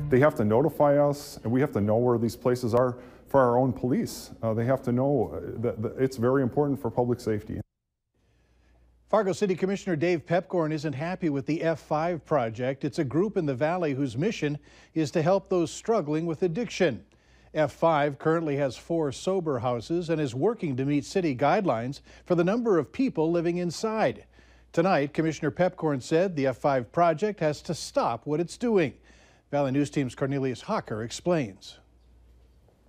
They have to notify us, and we have to know where these places are for our own police. They have to know that it's very important for public safety. Fargo City Commissioner Dave Pepcorn isn't happy with the F5 project. It's a group in the Valley whose mission is to help those struggling with addiction. F5 currently has 4 sober houses and is working to meet city guidelines for the number of people living inside. Tonight, Commissioner Pepcorn said the F5 project has to stop what it's doing. Valley News Team's Cornelius Hawker explains.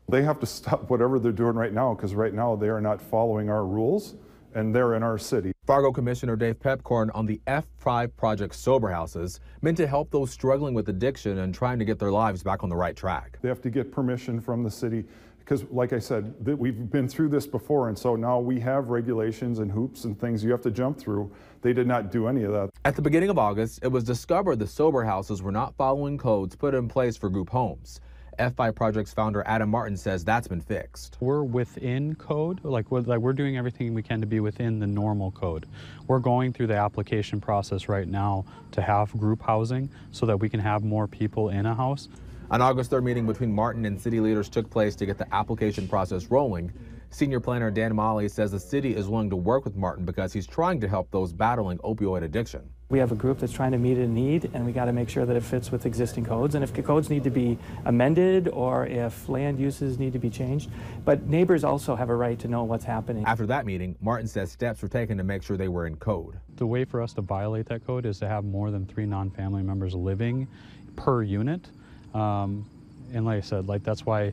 They have to stop whatever they're doing right now, because right now they are not following our rules, and they're in our city. Fargo Commissioner Dave Pepcorn on the F5 project sober houses, meant to help those struggling with addiction and trying to get their lives back on the right track. They have to get permission from the city, because like I said, we've been through this before, and so now we have regulations and hoops and things you have to jump through. They did not do any of that. At the beginning of August, it was discovered the sober houses were not following codes put in place for group homes. F5 Project's founder Adam Martin says that's been fixed. We're within code, we're doing everything we can to be within the normal code. We're going through the application process right now to have group housing so that we can have more people in a house. An August 3rd meeting between Martin and city leaders took place to get the application process rolling. Senior planner Dan Molly says the city is willing to work with Martin because he's trying to help those battling opioid addiction. We have a group that's trying to meet a need, and we got to make sure that it fits with existing codes. And if the codes need to be amended or if land uses need to be changed, but neighbors also have a right to know what's happening. After that meeting, Martin says steps were taken to make sure they were in code. The way for us to violate that code is to have more than 3 non-family members living per unit. And like I said, that's why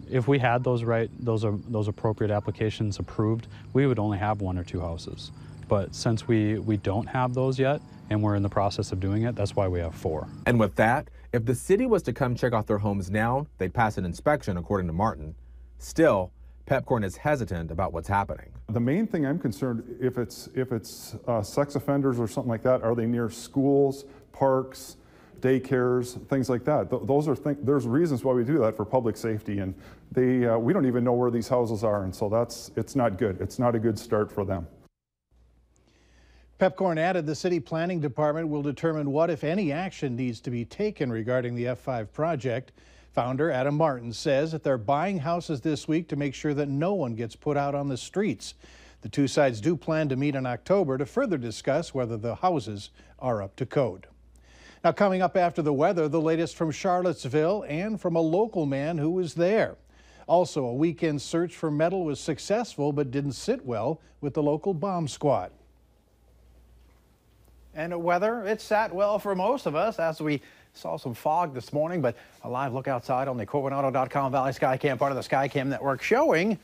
if we had those appropriate applications approved, we would only have 1 or 2 houses. But since we don't have those yet, and we're in the process of doing it, that's why we have 4. And with that, if the city was to come check out their homes now, they'd pass an inspection, according to Martin. Still, Pepcorn is hesitant about what's happening. The main thing I'm concerned, if it's sex offenders or something like that, are they near schools, parks, daycares, things like that? There's reasons why we do that for public safety, and we don't even know where these houses are, and so it's not good. It's not a good start for them. Pepcorn added the city planning department will determine what, if any, action needs to be taken regarding the F5 project. Founder Adam Martin says that they're buying houses this week to make sure that no one gets put out on the streets. The 2 sides do plan to meet in October to further discuss whether the houses are up to code. Now, coming up after the weather, the latest from Charlottesville and from a local man who was there. Also, a weekend search for metal was successful but didn't sit well with the local bomb squad. And weather, it sat well for most of us as we saw some fog this morning, but a live look outside on the CorwinAuto.com Valley Skycam, part of the Skycam network, showing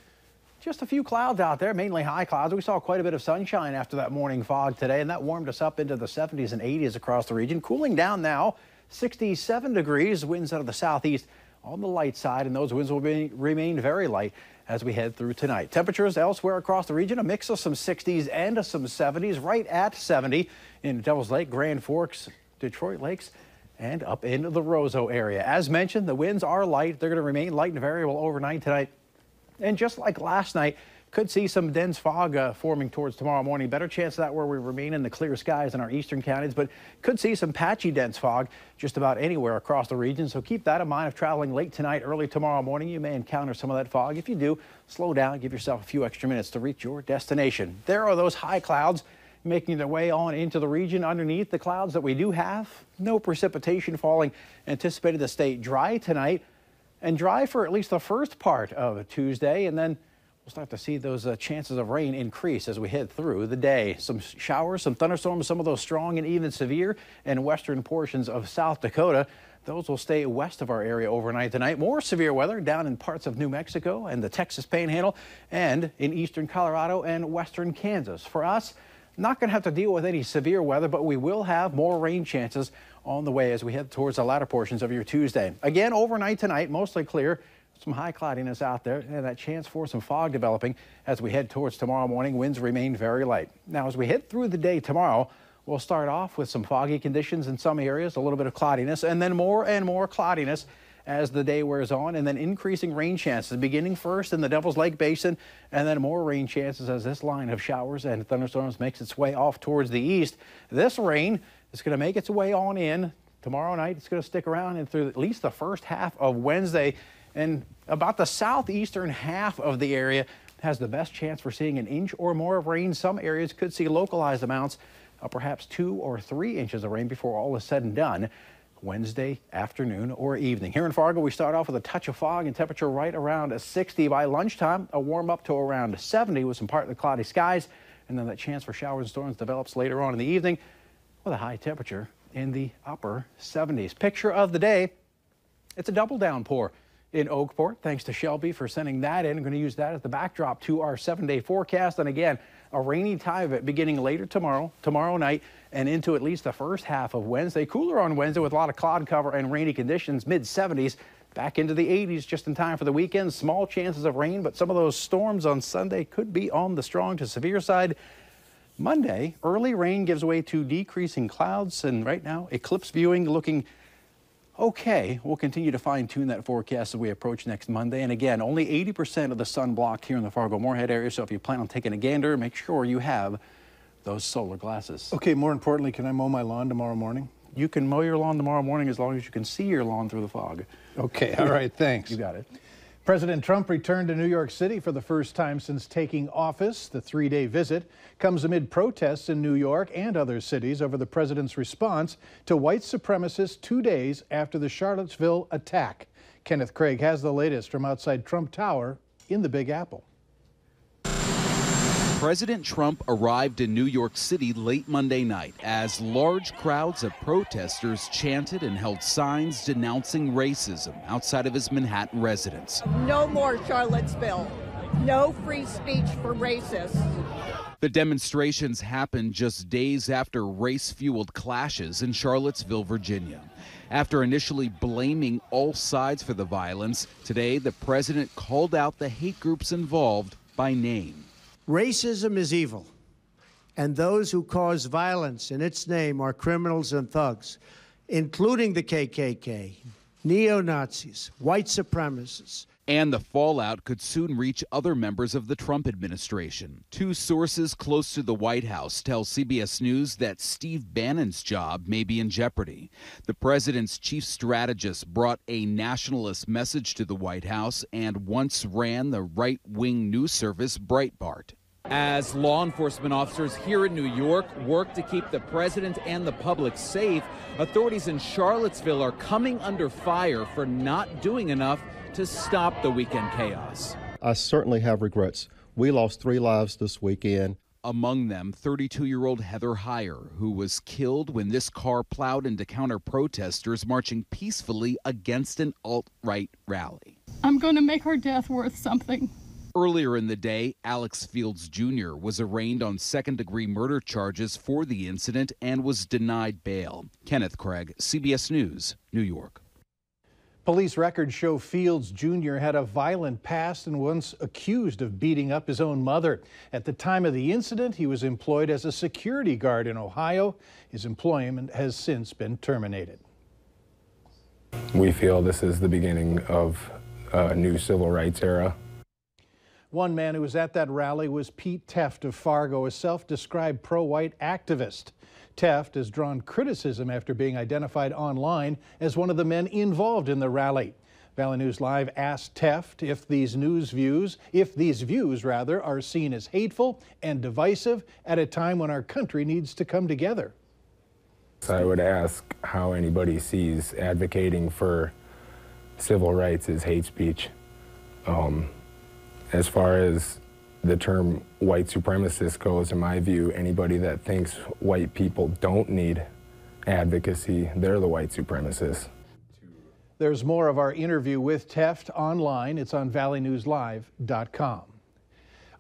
just a few clouds out there, mainly high clouds. We saw quite a bit of sunshine after that morning fog today, and that warmed us up into the 70s and 80s across the region. Cooling down now, 67 degrees, winds out of the southeast on the light side, and those winds will remain very light as we head through tonight. Temperatures elsewhere across the region, a mix of some 60s and some 70s, right at 70 in Devil's Lake, Grand Forks, Detroit Lakes, and up into the Roseau area. As mentioned, the winds are light. They're going to remain light and variable overnight tonight. And just like last night, could see some dense fog forming towards tomorrow morning. Better chance of that where we remain in the clear skies in our eastern counties, but could see some patchy dense fog just about anywhere across the region. So keep that in mind. If traveling late tonight, early tomorrow morning, you may encounter some of that fog. If you do, slow down, give yourself a few extra minutes to reach your destination. There are those high clouds making their way on into the region. Underneath the clouds that we do have, no precipitation falling. Anticipated to stay dry tonight and dry for at least the first part of Tuesday, and then we'll start to see those chances of rain increase as we head through the day. Some showers, some thunderstorms, some of those strong and even severe in western portions of South Dakota. Those will stay west of our area overnight tonight. More severe weather down in parts of New Mexico and the Texas Panhandle and in eastern Colorado and western Kansas. For us, not going to have to deal with any severe weather, but we will have more rain chances on the way as we head towards the latter portions of your Tuesday. Again, overnight tonight, mostly clear. Some high cloudiness out there and that chance for some fog developing as we head towards tomorrow morning. Winds remain very light. Now, as we head through the day tomorrow, we'll start off with some foggy conditions in some areas, a little bit of cloudiness, and then more and more cloudiness as the day wears on, and then increasing rain chances beginning first in the Devil's Lake Basin, and then more rain chances as this line of showers and thunderstorms makes its way off towards the east. This rain is going to make its way on in tomorrow night. It's going to stick around and through at least the first half of Wednesday. And about the southeastern half of the area has the best chance for seeing an inch or more of rain. Some areas could see localized amounts of perhaps 2 or 3 inches of rain before all is said and done Wednesday afternoon or evening. Here in Fargo, we start off with a touch of fog and temperature right around 60 by lunchtime. A warm up to around 70 with some partly cloudy skies. And then that chance for showers and storms develops later on in the evening with a high temperature in the upper 70s. Picture of the day. It's a double downpour in Oakport. Thanks to Shelby for sending that in. I'm going to use that as the backdrop to our 7-day forecast. And again, a rainy time of it beginning later tomorrow night, and into at least the first half of Wednesday. Cooler on Wednesday with a lot of cloud cover and rainy conditions, mid-70s. Back into the 80s just in time for the weekend. Small chances of rain, but some of those storms on Sunday could be on the strong to severe side. Monday, early rain gives way to decreasing clouds, and right now, eclipse viewing looking okay. We'll continue to fine-tune that forecast as we approach next Monday. And again, only 80% of the sun blocked here in the Fargo-Moorhead area, so if you plan on taking a gander, make sure you have those solar glasses. Okay, more importantly, can I mow my lawn tomorrow morning? You can mow your lawn tomorrow morning as long as you can see your lawn through the fog. Okay, all right, thanks. You got it. President Trump returned to New York City for the first time since taking office. The 3-day visit comes amid protests in New York and other cities over the president's response to white supremacists 2 days after the Charlottesville attack. Kenneth Craig has the latest from outside Trump Tower in the Big Apple. President Trump arrived in New York City late Monday night as large crowds of protesters chanted and held signs denouncing racism outside of his Manhattan residence. No more Charlottesville. No free speech for racists. The demonstrations happened just days after race-fueled clashes in Charlottesville, Virginia. After initially blaming all sides for the violence, today the president called out the hate groups involved by name. Racism is evil, and those who cause violence in its name are criminals and thugs, including the KKK, neo-Nazis, white supremacists. And the fallout could soon reach other members of the Trump administration. 2 sources close to the White House tell CBS News that Steve Bannon's job may be in jeopardy. The president's chief strategist brought a nationalist message to the White House and once ran the right-wing news service Breitbart. As law enforcement officers here in New York work to keep the president and the public safe, authorities in Charlottesville are coming under fire for not doing enough to stop the weekend chaos. I certainly have regrets. We lost 3 lives this weekend. Among them, 32-year-old Heather Heyer, who was killed when this car plowed into counter-protesters marching peacefully against an alt-right rally. I'm going to make her death worth something. Earlier in the day, Alex Fields Jr. was arraigned on second-degree murder charges for the incident and was denied bail. Kenneth Craig, CBS News, New York. Police records show Fields Jr. had a violent past and once accused of beating up his own mother. At the time of the incident, he was employed as a security guard in Ohio. His employment has since been terminated. We feel this is the beginning of a new civil rights era. One man who was at that rally was Pete Teft of Fargo, a self-described pro-white activist. Teft has drawn criticism after being identified online as one of the men involved in the rally. Valley News Live asked Teft if these views are seen as hateful and divisive at a time when our country needs to come together. So I would ask how anybody sees advocating for civil rights as hate speech. As far as the term white supremacist goes, in my view, anybody that thinks white people don't need advocacy, they're the white supremacists. There's more of our interview with Teft online. It's on valleynewslive.com.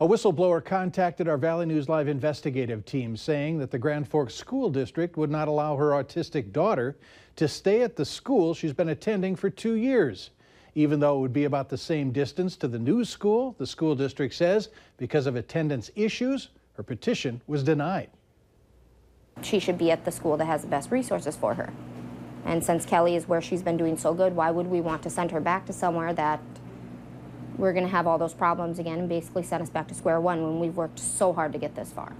A whistleblower contacted our Valley News Live investigative team saying that the Grand Forks School District would not allow her autistic daughter to stay at the school she's been attending for 2 years. Even though it would be about the same distance to the new school, the school district says because of attendance issues, her petition was denied. She should be at the school that has the best resources for her. And since Kelly is where she's been doing so good, why would we want to send her back to somewhere that we're going to have all those problems again and basically send us back to square one when we've worked so hard to get this far?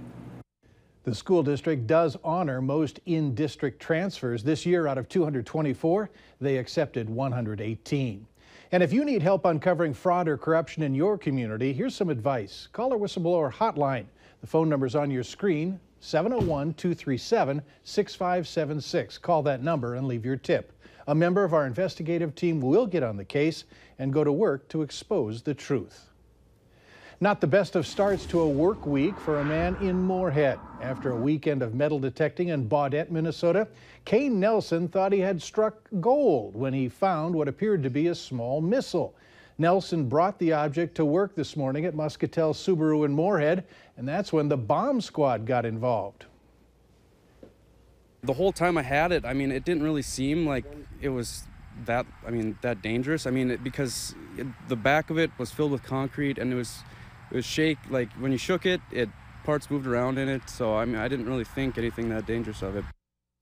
The school district does honor most in-district transfers. This year, out of 224, they accepted 118. And if you need help uncovering fraud or corruption in your community, here's some advice. Call our whistleblower hotline. The phone number's on your screen, 701-237-6576. Call that number and leave your tip. A member of our investigative team will get on the case and go to work to expose the truth. Not the best of starts to a work week for a man in Moorhead. After a weekend of metal detecting in Baudette, Minnesota, Kane Nelson thought he had struck gold when he found what appeared to be a small missile. Nelson brought the object to work this morning at Muscatel Subaru in Moorhead, and that's when the bomb squad got involved. The whole time I had it, it didn't really seem like it was that dangerous. Because the back of it was filled with concrete, and it was shake, like when you shook it, parts moved around in it. So I didn't really think anything that dangerous of it.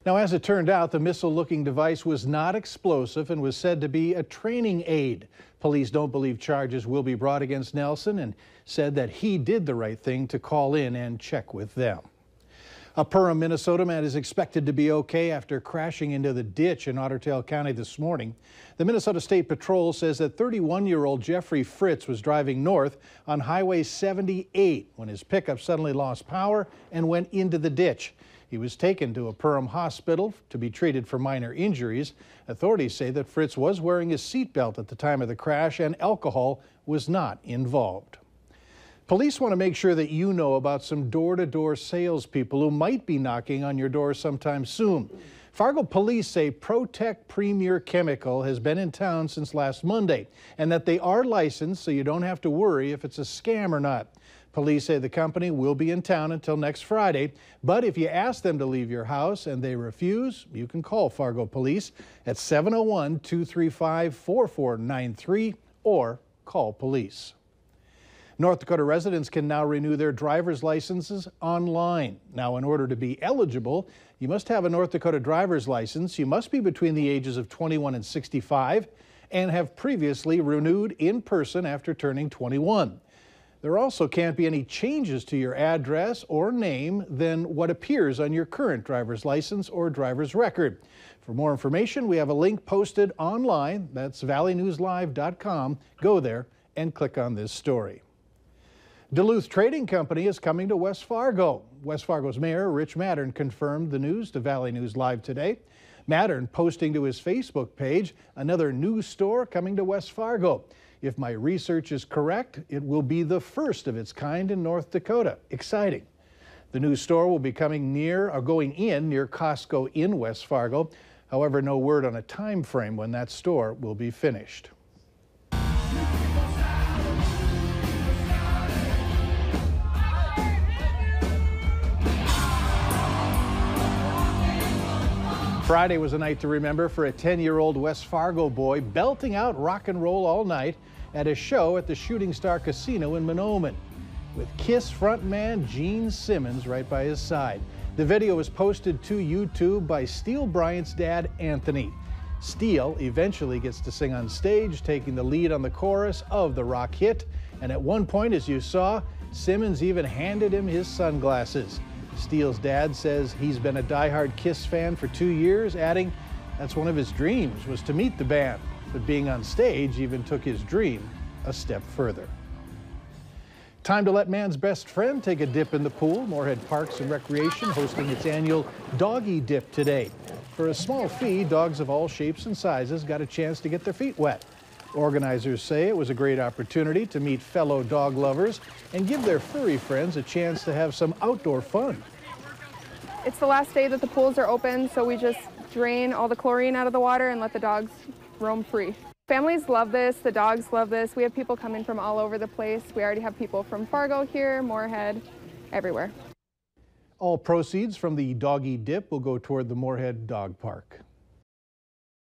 Now, as it turned out, the missile-looking device was not explosive and was said to be a training aid. Police don't believe charges will be brought against Nelson and said that he did the right thing to call in and check with them. A Perham, Minnesota man is expected to be okay after crashing into the ditch in Otter Tail County this morning. The Minnesota State Patrol says that 31-year-old Jeffrey Fritz was driving north on Highway 78 when his pickup suddenly lost power and went into the ditch. He was taken to a Perham hospital to be treated for minor injuries. Authorities say that Fritz was wearing his seatbelt at the time of the crash and alcohol was not involved. Police want to make sure that you know about some door-to-door salespeople who might be knocking on your door sometime soon. Fargo police say Protect Premier Chemical has been in town since last Monday and that they are licensed, so you don't have to worry if it's a scam or not. Police say the company will be in town until next Friday, but if you ask them to leave your house and they refuse, you can call Fargo Police at 701-235-4493 or call police. North Dakota residents can now renew their driver's licenses online. Now, in order to be eligible, you must have a North Dakota driver's license. You must be between the ages of 21 and 65 and have previously renewed in person after turning 21. There also can't be any changes to your address or name than what appears on your current driver's license or driver's record. For more information, we have a link posted online. That's valleynewslive.com. Go there and click on this story. Duluth Trading Company is coming to West Fargo. West Fargo's Mayor Rich Mattern confirmed the news to Valley News Live today. Mattern posting to his Facebook page, another new store coming to West Fargo. If my research is correct, it will be the first of its kind in North Dakota. Exciting. The new store will be going in near Costco in West Fargo. However, no word on a time frame when that store will be finished. Friday was a night to remember for a 10-year-old West Fargo boy belting out rock and roll all night at a show at the Shooting Star Casino in Mahnomen, with KISS frontman Gene Simmons right by his side. The video was posted to YouTube by Steele Bryant's dad, Anthony. Steele eventually gets to sing on stage, taking the lead on the chorus of the rock hit, and at one point, as you saw, Simmons even handed him his sunglasses. Steele's dad says he's been a diehard KISS fan for 2 years, adding that's one of his dreams was to meet the band, but being on stage even took his dream a step further. Time to let man's best friend take a dip in the pool. Moorhead Parks and Recreation hosting its annual Doggy Dip today. For a small fee, dogs of all shapes and sizes got a chance to get their feet wet. Organizers say it was a great opportunity to meet fellow dog lovers and give their furry friends a chance to have some outdoor fun. It's the last day that the pools are open, so we just drain all the chlorine out of the water and let the dogs roam free. Families love this, the dogs love this. We have people coming from all over the place. We already have people from Fargo here, Moorhead, everywhere. All proceeds from the Doggy Dip will go toward the Moorhead Dog Park.